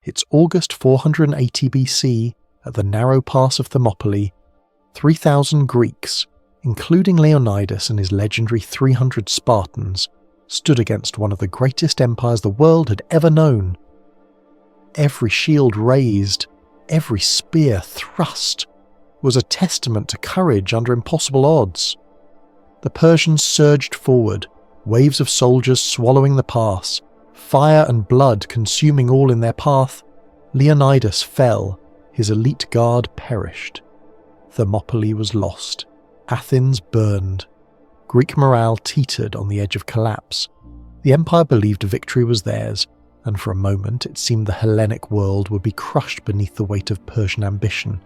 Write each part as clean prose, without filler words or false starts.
It's August 480 BC, at the narrow pass of Thermopylae. 3,000 Greeks, including Leonidas and his legendary 300 Spartans, stood against one of the greatest empires the world had ever known. Every shield raised, every spear thrust, was a testament to courage under impossible odds. The Persians surged forward, waves of soldiers swallowing the pass, fire and blood consuming all in their path. Leonidas fell, his elite guard perished. Thermopylae was lost, Athens burned. Greek morale teetered on the edge of collapse. The empire believed victory was theirs, and for a moment it seemed the Hellenic world would be crushed beneath the weight of Persian ambition.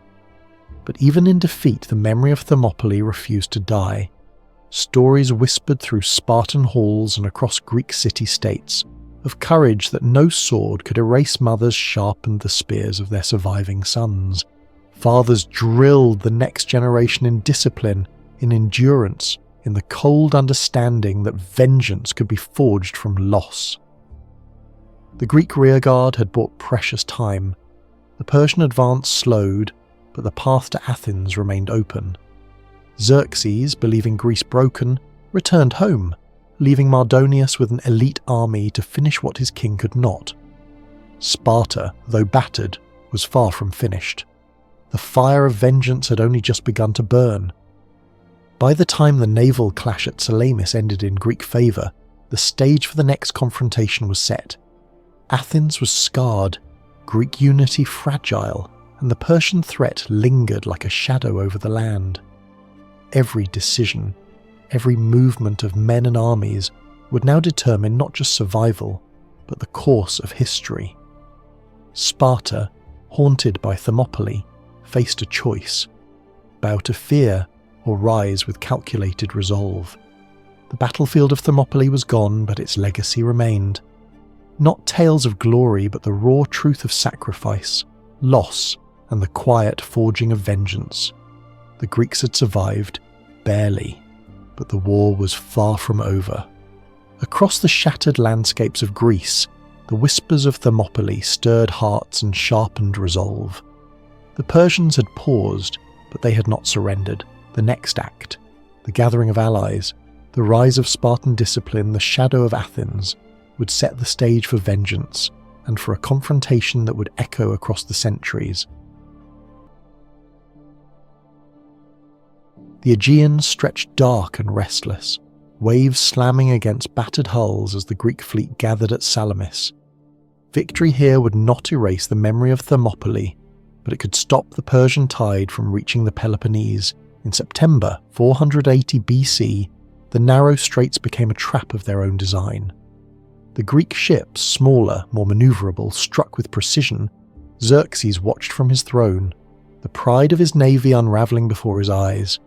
But even in defeat, the memory of Thermopylae refused to die. Stories whispered through Spartan halls and across Greek city-states of courage that no sword could erase. Mothers sharpened the spears of their surviving sons. Fathers drilled the next generation in discipline, in endurance, in the cold understanding that vengeance could be forged from loss. The Greek rearguard had bought precious time. The Persian advance slowed, but the path to Athens remained open. Xerxes, believing Greece broken, returned home, leaving Mardonius with an elite army to finish what his king could not. Sparta, though battered, was far from finished. The fire of vengeance had only just begun to burn. By the time the naval clash at Salamis ended in Greek favour, the stage for the next confrontation was set. Athens was scarred, Greek unity fragile, and the Persian threat lingered like a shadow over the land. Every decision, every movement of men and armies would now determine not just survival, but the course of history. Sparta, haunted by Thermopylae, faced a choice: bow to fear or rise with calculated resolve. The battlefield of Thermopylae was gone, but its legacy remained. Not tales of glory, but the raw truth of sacrifice, loss, and the quiet forging of vengeance. The Greeks had survived, barely, but the war was far from over. Across the shattered landscapes of Greece, the whispers of Thermopylae stirred hearts and sharpened resolve. The Persians had paused, but they had not surrendered. The next act, the gathering of allies, the rise of Spartan discipline, the shadow of Athens, would set the stage for vengeance and for a confrontation that would echo across the centuries. The Aegean stretched dark and restless, waves slamming against battered hulls as the Greek fleet gathered at Salamis. Victory here would not erase the memory of Thermopylae, but it could stop the Persian tide from reaching the Peloponnese. In September 480 BC, the narrow straits became a trap of their own design. The Greek ships, smaller, more manoeuvrable, struck with precision. Xerxes watched from his throne, the pride of his navy unravelling before his eyes.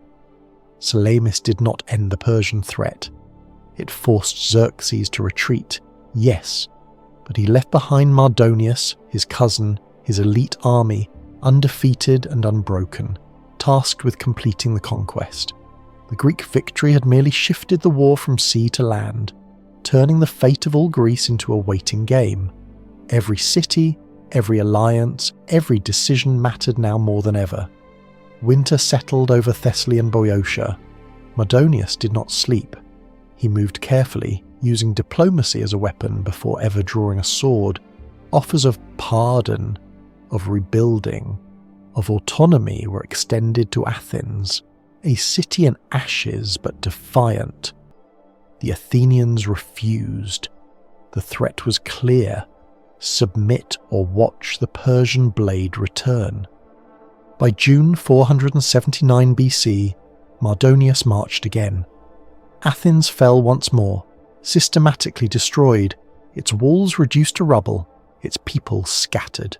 Salamis did not end the Persian threat. It forced Xerxes to retreat, yes, but he left behind Mardonius, his cousin, his elite army, undefeated and unbroken, tasked with completing the conquest. The Greek victory had merely shifted the war from sea to land, turning the fate of all Greece into a waiting game. Every city, every alliance, every decision mattered now more than ever. Winter settled over Thessaly and Boeotia. Mardonius did not sleep. He moved carefully, using diplomacy as a weapon before ever drawing a sword. Offers of pardon, of rebuilding, of autonomy were extended to Athens, a city in ashes but defiant. The Athenians refused. The threat was clear: submit or watch the Persian blade return. By June 479 BC, Mardonius marched again. Athens fell once more, systematically destroyed, its walls reduced to rubble, its people scattered.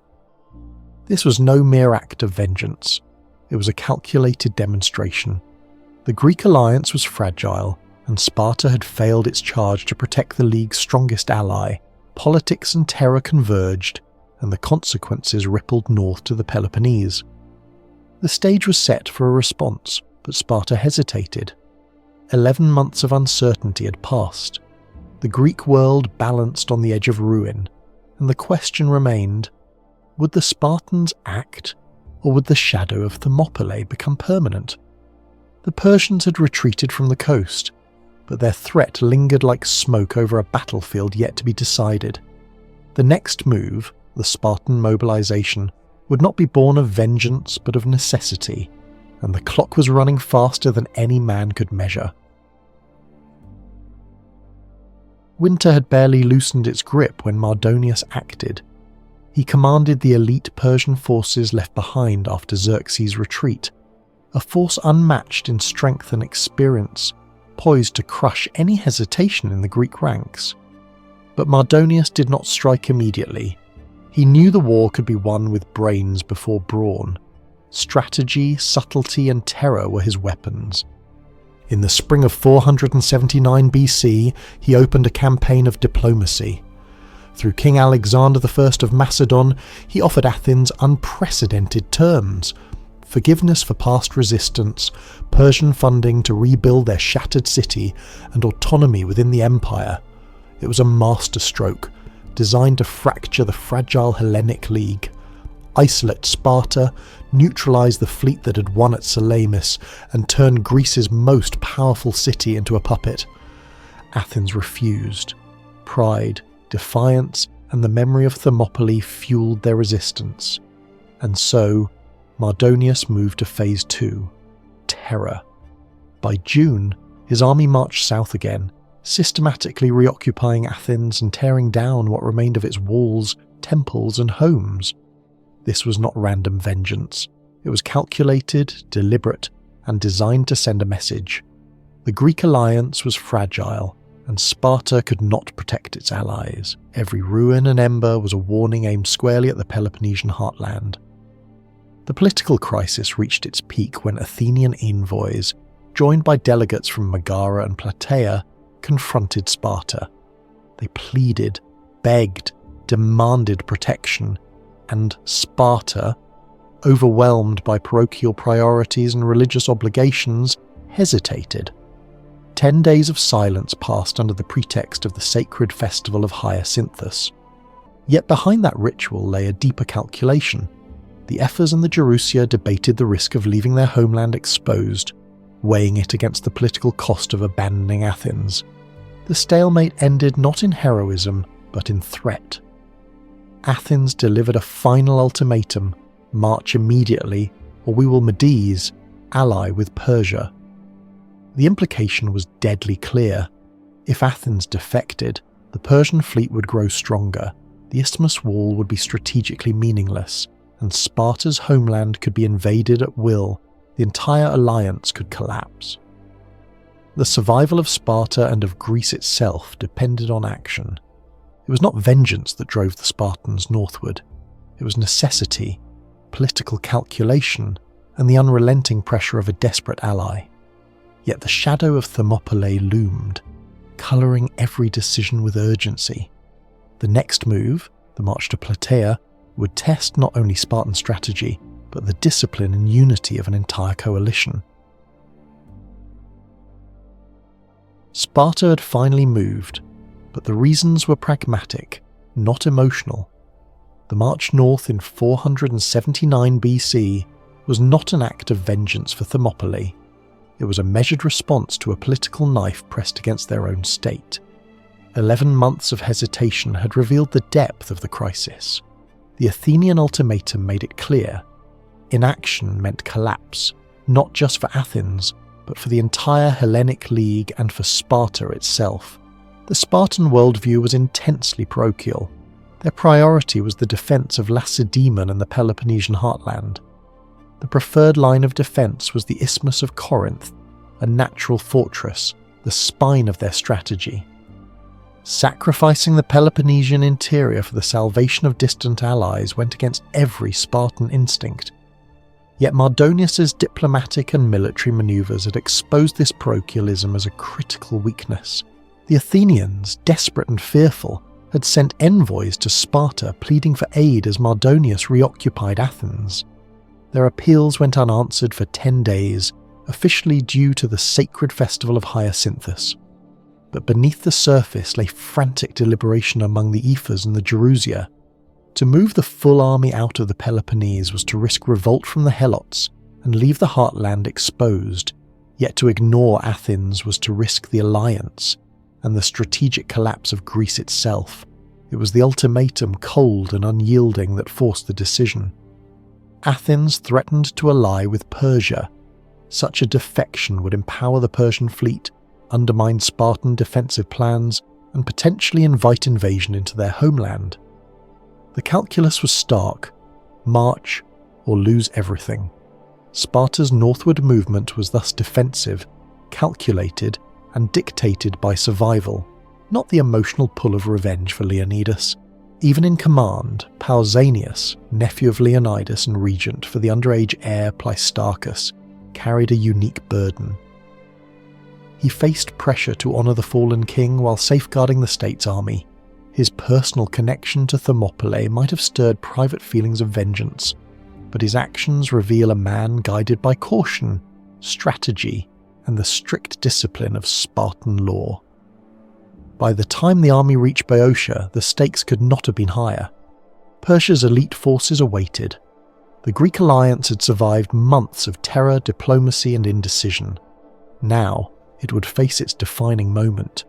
This was no mere act of vengeance. It was a calculated demonstration. The Greek alliance was fragile, and Sparta had failed its charge to protect the League's strongest ally. Politics and terror converged, and the consequences rippled north to the Peloponnese. The stage was set for a response, but Sparta hesitated. 11 months of uncertainty had passed. The Greek world balanced on the edge of ruin, and the question remained: Would the Spartans act, or would the shadow of Thermopylae become permanent? The Persians had retreated from the coast, but their threat lingered like smoke over a battlefield yet to be decided. The next move, the Spartan mobilization, would not be born of vengeance but of necessity, and the clock was running faster than any man could measure. Winter had barely loosened its grip when Mardonius acted. He commanded the elite Persian forces left behind after Xerxes' retreat, a force unmatched in strength and experience, poised to crush any hesitation in the Greek ranks. But Mardonius did not strike immediately. He knew the war could be won with brains before brawn. Strategy, subtlety, and terror were his weapons. In the spring of 479 BC, he opened a campaign of diplomacy. Through King Alexander I of Macedon, he offered Athens unprecedented terms: forgiveness for past resistance, Persian funding to rebuild their shattered city, and autonomy within the empire. It was a masterstroke, designed to fracture the fragile Hellenic League, isolate Sparta, neutralise the fleet that had won at Salamis, and turn Greece's most powerful city into a puppet. Athens refused. Pride, defiance, and the memory of Thermopylae fueled their resistance. And so, Mardonius moved to Phase 2, terror. By June, his army marched south again, systematically reoccupying Athens and tearing down what remained of its walls, temples, and homes. This was not random vengeance. It was calculated, deliberate, and designed to send a message. The Greek alliance was fragile, and Sparta could not protect its allies. Every ruin and ember was a warning aimed squarely at the Peloponnesian heartland. The political crisis reached its peak when Athenian envoys, joined by delegates from Megara and Plataea, confronted Sparta. They pleaded, begged, demanded protection, and Sparta, overwhelmed by parochial priorities and religious obligations, hesitated. 10 days of silence passed under the pretext of the sacred festival of Hyacinthus. Yet behind that ritual lay a deeper calculation. The Ephors and the Gerousia debated the risk of leaving their homeland exposed, weighing it against the political cost of abandoning Athens. The stalemate ended not in heroism, but in threat. Athens delivered a final ultimatum: march immediately, or we will Medes, ally with Persia. The implication was deadly clear. If Athens defected, the Persian fleet would grow stronger, the Isthmus wall would be strategically meaningless, and Sparta's homeland could be invaded at will. The entire alliance could collapse. The survival of Sparta and of Greece itself depended on action. It was not vengeance that drove the Spartans northward. It was necessity, political calculation, and the unrelenting pressure of a desperate ally. Yet the shadow of Thermopylae loomed, colouring every decision with urgency. The next move, the march to Plataea, would test not only Spartan strategy, but the discipline and unity of an entire coalition. Sparta had finally moved, but the reasons were pragmatic, not emotional. The march north in 479 BC was not an act of vengeance for Thermopylae. It was a measured response to a political knife pressed against their own state. 11 months of hesitation had revealed the depth of the crisis. The Athenian ultimatum made it clear. Inaction meant collapse, not just for Athens, but for the entire Hellenic League and for Sparta itself. The Spartan worldview was intensely parochial. Their priority was the defence of Lacedaemon and the Peloponnesian heartland. The preferred line of defence was the Isthmus of Corinth, a natural fortress, the spine of their strategy. Sacrificing the Peloponnesian interior for the salvation of distant allies went against every Spartan instinct. Yet Mardonius's diplomatic and military manoeuvres had exposed this parochialism as a critical weakness. The Athenians, desperate and fearful, had sent envoys to Sparta pleading for aid as Mardonius reoccupied Athens. Their appeals went unanswered for 10 days, officially due to the sacred festival of Hyacinthus. But beneath the surface lay frantic deliberation among the Ephors and the Gerousia. To move the full army out of the Peloponnese was to risk revolt from the helots and leave the heartland exposed, yet to ignore Athens was to risk the alliance and the strategic collapse of Greece itself. It was the ultimatum, cold and unyielding, that forced the decision. Athens threatened to ally with Persia. Such a defection would empower the Persian fleet, undermine Spartan defensive plans, and potentially invite invasion into their homeland. The calculus was stark: march or lose everything. Sparta's northward movement was thus defensive, calculated, and dictated by survival, not the emotional pull of revenge for Leonidas. Even in command, Pausanias, nephew of Leonidas and regent for the underage heir Pleistarchus, carried a unique burden. He faced pressure to honour the fallen king while safeguarding the state's army. His personal connection to Thermopylae might have stirred private feelings of vengeance, but his actions reveal a man guided by caution, strategy, and the strict discipline of Spartan law. By the time the army reached Boeotia, the stakes could not have been higher. Persia's elite forces awaited. The Greek alliance had survived months of terror, diplomacy, and indecision. Now, it would face its defining moment.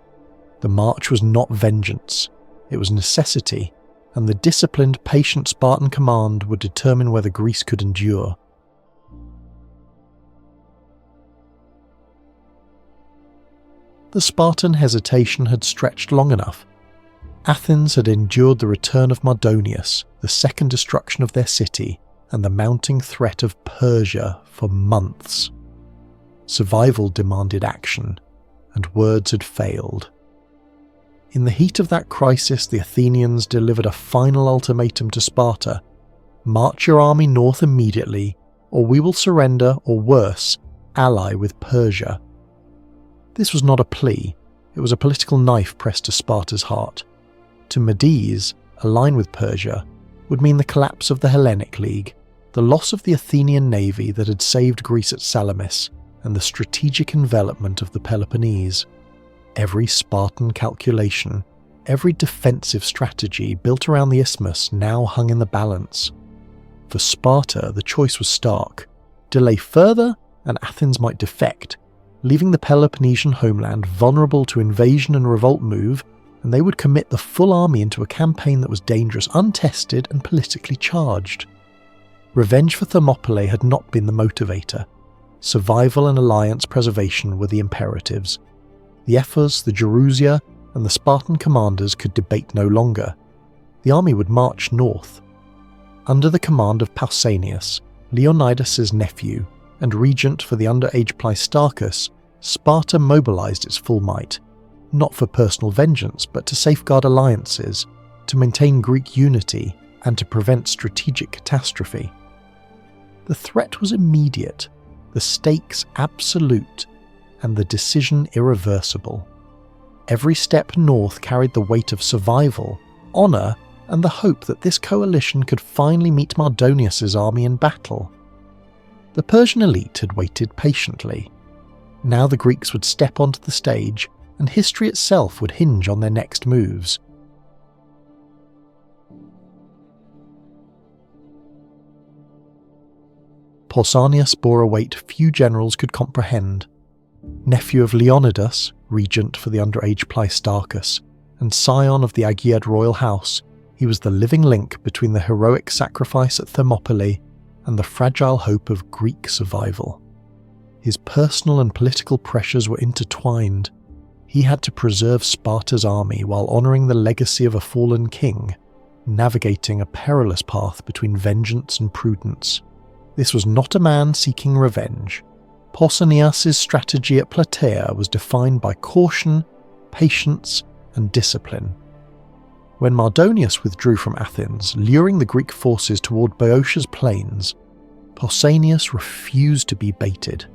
The march was not vengeance, it was necessity, and the disciplined, patient Spartan command would determine whether Greece could endure. The Spartan hesitation had stretched long enough. Athens had endured the return of Mardonius, the second destruction of their city, and the mounting threat of Persia for months. Survival demanded action, and words had failed. In the heat of that crisis, the Athenians delivered a final ultimatum to Sparta: march your army north immediately, or we will surrender, or worse, ally with Persia. This was not a plea, it was a political knife pressed to Sparta's heart. To Medes, align with Persia would mean the collapse of the Hellenic League, the loss of the Athenian navy that had saved Greece at Salamis, and the strategic envelopment of the Peloponnese. Every Spartan calculation, every defensive strategy built around the isthmus now hung in the balance. For Sparta, the choice was stark: delay further and Athens might defect, leaving the Peloponnesian homeland vulnerable to invasion and revolt move, and they would commit the full army into a campaign that was dangerous, untested, and politically charged. Revenge for Thermopylae had not been the motivator. Survival and alliance preservation were the imperatives. The Ephors, the Gerousia, and the Spartan commanders could debate no longer. The army would march north. Under the command of Pausanias, Leonidas's nephew, and regent for the underage Pleistarchus, Sparta mobilized its full might, not for personal vengeance but to safeguard alliances, to maintain Greek unity, and to prevent strategic catastrophe. The threat was immediate, the stakes absolute, and the decision irreversible. Every step north carried the weight of survival, honour, and the hope that this coalition could finally meet Mardonius's army in battle. The Persian elite had waited patiently. Now the Greeks would step onto the stage, and history itself would hinge on their next moves. Pausanias bore a weight few generals could comprehend. Nephew of Leonidas, regent for the underage Pleistarchus, and scion of the Aegead royal house, he was the living link between the heroic sacrifice at Thermopylae and the fragile hope of Greek survival. His personal and political pressures were intertwined. He had to preserve Sparta's army while honouring the legacy of a fallen king, navigating a perilous path between vengeance and prudence. This was not a man seeking revenge. Pausanias' strategy at Plataea was defined by caution, patience, and discipline. When Mardonius withdrew from Athens, luring the Greek forces toward Boeotia's plains, Pausanias refused to be baited.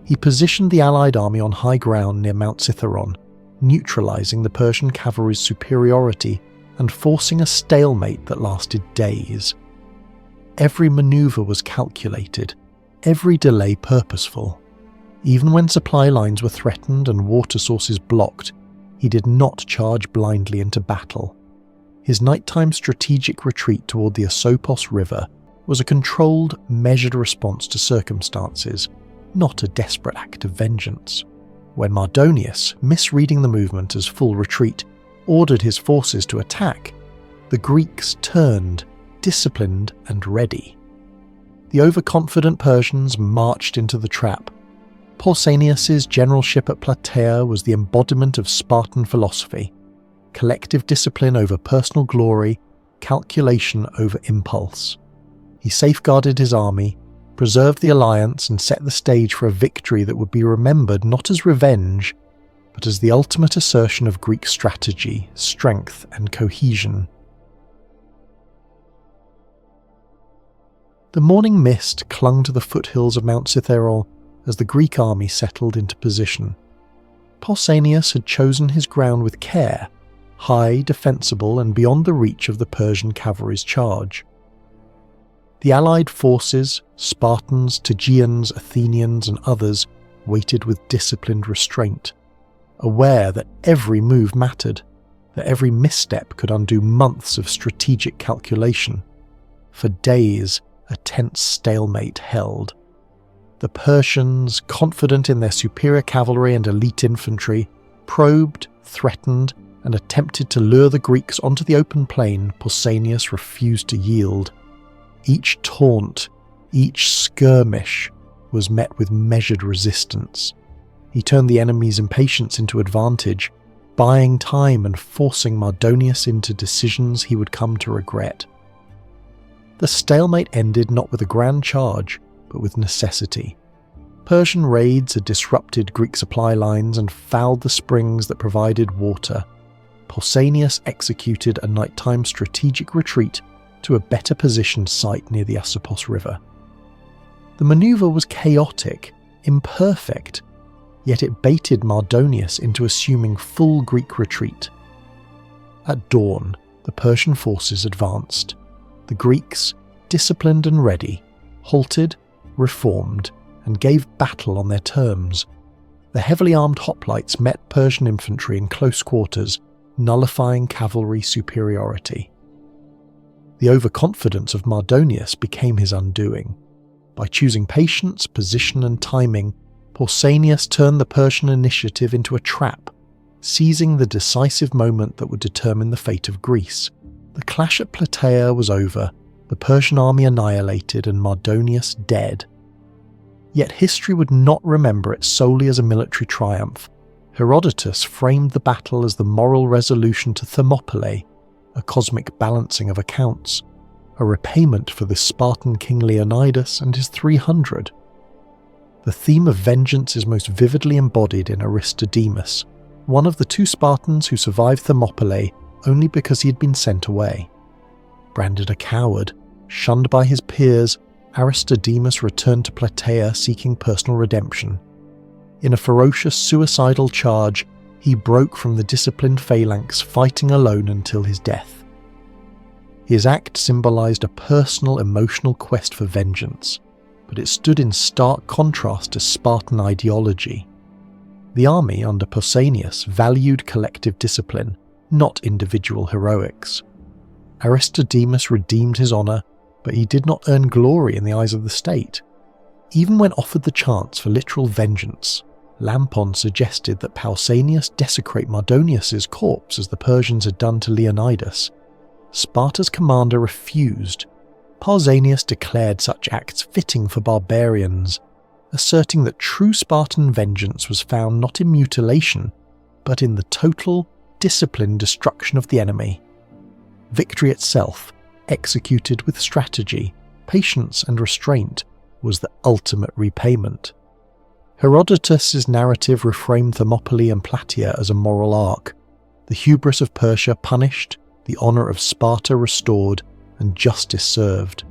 He positioned the allied army on high ground near Mount Cithaeron, neutralizing the Persian cavalry's superiority and forcing a stalemate that lasted days. Every maneuver was calculated, every delay purposeful. Even when supply lines were threatened and water sources blocked, he did not charge blindly into battle. His nighttime strategic retreat toward the Asopos River was a controlled, measured response to circumstances, not a desperate act of vengeance. When Mardonius, misreading the movement as full retreat, ordered his forces to attack, the Greeks turned, disciplined and ready. The overconfident Persians marched into the trap. Pausanias' generalship at Plataea was the embodiment of Spartan philosophy: collective discipline over personal glory, calculation over impulse. He safeguarded his army, preserved the alliance, and set the stage for a victory that would be remembered not as revenge, but as the ultimate assertion of Greek strategy, strength, and cohesion. The morning mist clung to the foothills of Mount Cithaeron as the Greek army settled into position. Pausanias had chosen his ground with care, high, defensible, and beyond the reach of the Persian cavalry's charge. The allied forces, Spartans, Tegeans, Athenians, and others, waited with disciplined restraint, aware that every move mattered, that every misstep could undo months of strategic calculation. For days, a tense stalemate held. The Persians, confident in their superior cavalry and elite infantry, probed, threatened, and attempted to lure the Greeks onto the open plain. Pausanias refused to yield. Each taunt, each skirmish, was met with measured resistance. He turned the enemy's impatience into advantage, buying time and forcing Mardonius into decisions he would come to regret. The stalemate ended not with a grand charge, but with necessity. Persian raids had disrupted Greek supply lines and fouled the springs that provided water. Pausanias executed a nighttime strategic retreat to a better positioned site near the Asopos River. The maneuver was chaotic, imperfect, yet it baited Mardonius into assuming full Greek retreat. At dawn, the Persian forces advanced. The Greeks, disciplined and ready, halted, reformed, and gave battle on their terms. The heavily armed hoplites met Persian infantry in close quarters, nullifying cavalry superiority. The overconfidence of Mardonius became his undoing. By choosing patience, position, and timing, Pausanias turned the Persian initiative into a trap, seizing the decisive moment that would determine the fate of Greece. The clash at Plataea was over, the Persian army annihilated, and Mardonius dead. Yet history would not remember it solely as a military triumph. Herodotus framed the battle as the moral resolution to Thermopylae, a cosmic balancing of accounts, a repayment for the Spartan king Leonidas and his 300. The theme of vengeance is most vividly embodied in Aristodemus, one of the two Spartans who survived Thermopylae only because he had been sent away. Branded a coward, shunned by his peers, Aristodemus returned to Plataea seeking personal redemption. In a ferocious suicidal charge, he broke from the disciplined phalanx, fighting alone until his death. His act symbolized a personal, emotional quest for vengeance, but it stood in stark contrast to Spartan ideology. The army under Pausanias valued collective discipline, not individual heroics. Aristodemus redeemed his honour, but he did not earn glory in the eyes of the state. Even when offered the chance for literal vengeance, Lampon suggested that Pausanias desecrate Mardonius' corpse as the Persians had done to Leonidas. Sparta's commander refused. Pausanias declared such acts fitting for barbarians, asserting that true Spartan vengeance was found not in mutilation, but in the total, disciplined destruction of the enemy. Victory itself, executed with strategy, patience and restraint, was the ultimate repayment. Herodotus' narrative reframed Thermopylae and Plataea as a moral arc, the hubris of Persia punished, the honour of Sparta restored, and justice served.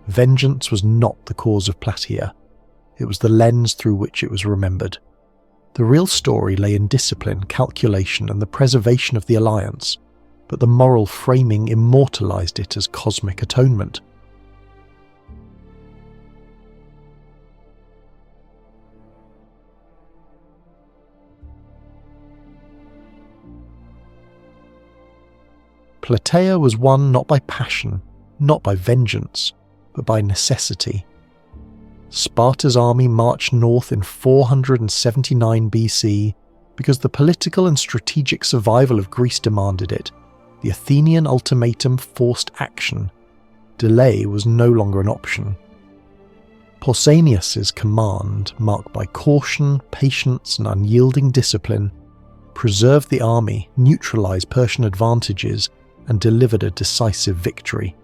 Vengeance was not the cause of Plataea, it was the lens through which it was remembered. The real story lay in discipline, calculation, and the preservation of the alliance, but the moral framing immortalised it as cosmic atonement. Plataea was won not by passion, not by vengeance, but by necessity. Sparta's army marched north in 479 BC because the political and strategic survival of Greece demanded it. The Athenian ultimatum forced action. Delay was no longer an option. Pausanias' command, marked by caution, patience, and unyielding discipline, preserved the army, neutralized Persian advantages, and delivered a decisive victory.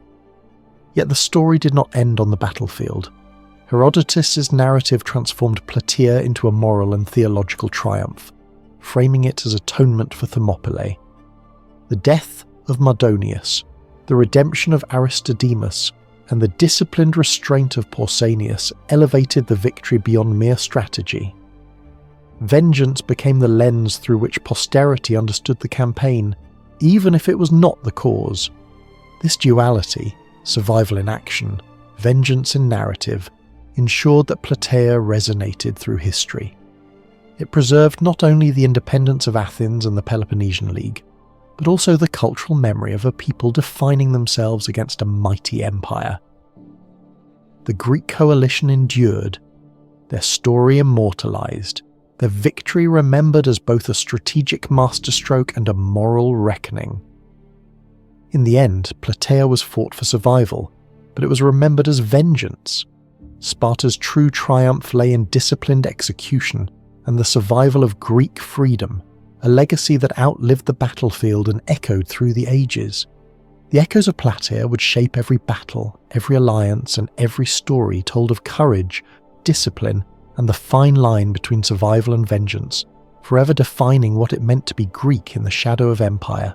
Yet the story did not end on the battlefield. Herodotus' narrative transformed Plataea into a moral and theological triumph, framing it as atonement for Thermopylae. The death of Mardonius, the redemption of Aristodemus, and the disciplined restraint of Pausanias elevated the victory beyond mere strategy. Vengeance became the lens through which posterity understood the campaign, even if it was not the cause. This duality, survival in action, vengeance in narrative, ensured that Plataea resonated through history. It preserved not only the independence of Athens and the Peloponnesian League, but also the cultural memory of a people defining themselves against a mighty empire. The Greek coalition endured, their story immortalized, their victory remembered as both a strategic masterstroke and a moral reckoning. In the end, Plataea was fought for survival, but it was remembered as vengeance. Sparta's true triumph lay in disciplined execution and the survival of Greek freedom, a legacy that outlived the battlefield and echoed through the ages. The echoes of Plataea would shape every battle, every alliance, and every story told of courage, discipline, and the fine line between survival and vengeance, forever defining what it meant to be Greek in the shadow of empire.